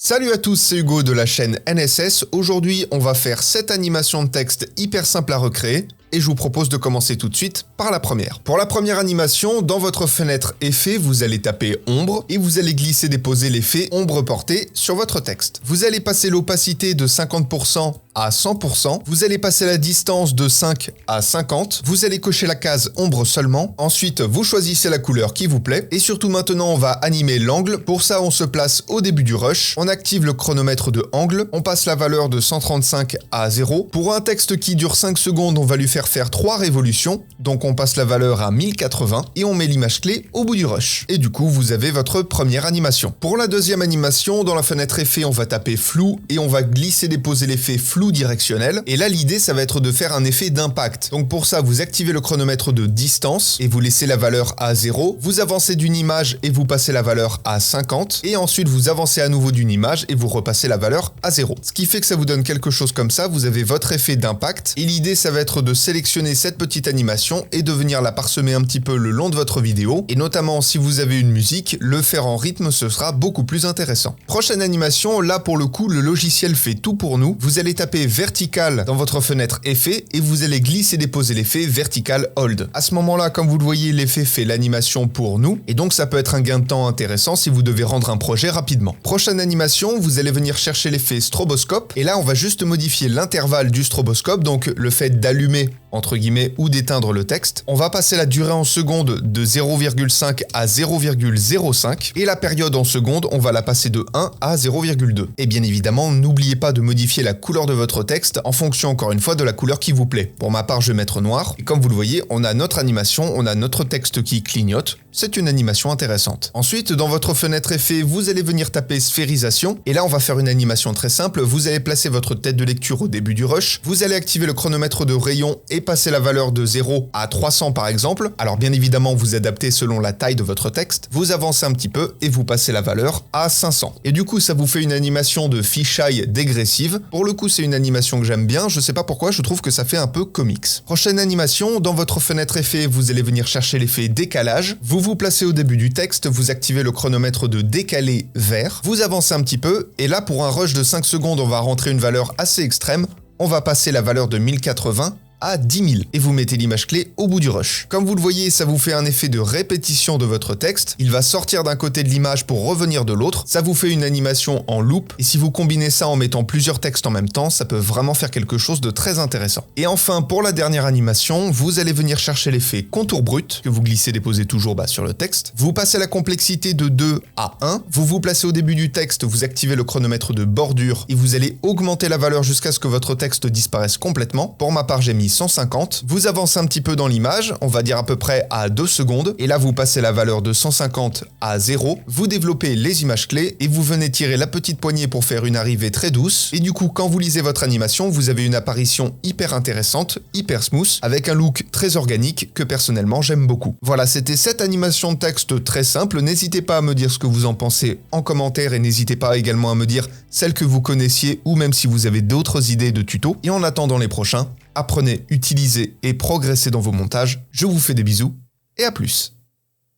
Salut à tous, c'est Hugo de la chaîne NSS. Aujourd'hui, on va faire 7 animations de texte hyper simples à recréer. Et je vous propose de commencer tout de suite par la première. Pour la première animation, dans votre fenêtre Effet, vous allez taper Ombre et vous allez glisser-déposer l'effet Ombre portée sur votre texte. Vous allez passer l'opacité de 50% à 100%, vous allez passer la distance de 5 à 50, vous allez cocher la case Ombre seulement, ensuite vous choisissez la couleur qui vous plaît, et surtout maintenant on va animer l'angle. Pour ça on se place au début du rush, on active le chronomètre de angle, on passe la valeur de 135 à 0. Pour un texte qui dure 5 secondes, on va lui faire 3 révolutions, donc on passe la valeur à 1080 et on met l'image clé au bout du rush. Et du coup, vous avez votre première animation. Pour la deuxième animation, dans la fenêtre effet, on va taper flou et on va glisser-déposer l'effet flou directionnel. Et là, l'idée, ça va être de faire un effet d'impact. Donc pour ça, vous activez le chronomètre de distance et vous laissez la valeur à 0. Vous avancez d'une image et vous passez la valeur à 50. Et ensuite, vous avancez à nouveau d'une image et vous repassez la valeur à 0. Ce qui fait que ça vous donne quelque chose comme ça. Vous avez votre effet d'impact. Et l'idée, ça va être de sélectionner cette petite animation et de venir la parsemer un petit peu le long de votre vidéo, et notamment si vous avez une musique, le faire en rythme, ce sera beaucoup plus intéressant. Prochaine animation, là pour le coup le logiciel fait tout pour nous. Vous allez taper vertical dans votre fenêtre effet et vous allez glisser déposer l'effet vertical hold. À ce moment là, comme vous le voyez, l'effet fait l'animation pour nous et donc ça peut être un gain de temps intéressant si vous devez rendre un projet rapidement. Prochaine animation, vous allez venir chercher l'effet stroboscope et là on va juste modifier l'intervalle du stroboscope, donc le fait d'allumer entre guillemets ou d'éteindre le texte. On va passer la durée en secondes de 0,5 à 0,05 et la période en secondes, on va la passer de 1 à 0,2. Et bien évidemment, n'oubliez pas de modifier la couleur de votre texte en fonction encore une fois de la couleur qui vous plaît. Pour ma part, je vais mettre noir et comme vous le voyez, on a notre animation, on a notre texte qui clignote. C'est une animation intéressante. Ensuite, dans votre fenêtre effet, vous allez venir taper sphérisation et là, on va faire une animation très simple. Vous allez placer votre tête de lecture au début du rush. Vous allez activer le chronomètre de rayon et passer la valeur de 0 à 300 par exemple. Alors bien évidemment, vous adaptez selon la taille de votre texte. Vous avancez un petit peu et vous passez la valeur à 500. Et du coup, ça vous fait une animation de fisheye dégressive. Pour le coup, c'est une animation que j'aime bien. Je sais pas pourquoi, je trouve que ça fait un peu comics. Prochaine animation, dans votre fenêtre effet, vous allez venir chercher l'effet décalage. Vous vous placez au début du texte, vous activez le chronomètre de décalé vert. Vous avancez un petit peu et là, pour un rush de 5 secondes, on va rentrer une valeur assez extrême. On va passer la valeur de 1080 à 10 000 et vous mettez l'image clé au bout du rush. Comme vous le voyez, ça vous fait un effet de répétition de votre texte. Il va sortir d'un côté de l'image pour revenir de l'autre. Ça vous fait une animation en loop et si vous combinez ça en mettant plusieurs textes en même temps, ça peut vraiment faire quelque chose de très intéressant. Et enfin, pour la dernière animation, vous allez venir chercher l'effet contour brut que vous glissez déposez toujours sur le texte. Vous passez la complexité de 2 à 1. Vous vous placez au début du texte, vous activez le chronomètre de bordure et vous allez augmenter la valeur jusqu'à ce que votre texte disparaisse complètement. Pour ma part, j'ai mis 150, vous avancez un petit peu dans l'image, on va dire à peu près à 2 secondes, et là vous passez la valeur de 150 à 0, vous développez les images clés, et vous venez tirer la petite poignée pour faire une arrivée très douce, et du coup quand vous lisez votre animation, vous avez une apparition hyper intéressante, hyper smooth, avec un look très organique que personnellement j'aime beaucoup. Voilà, c'était cette animation de texte très simple, n'hésitez pas à me dire ce que vous en pensez en commentaire, et n'hésitez pas également à me dire celles que vous connaissiez, ou même si vous avez d'autres idées de tutos, et en attendant les prochains, apprenez, utilisez et progressez dans vos montages. Je vous fais des bisous et à plus.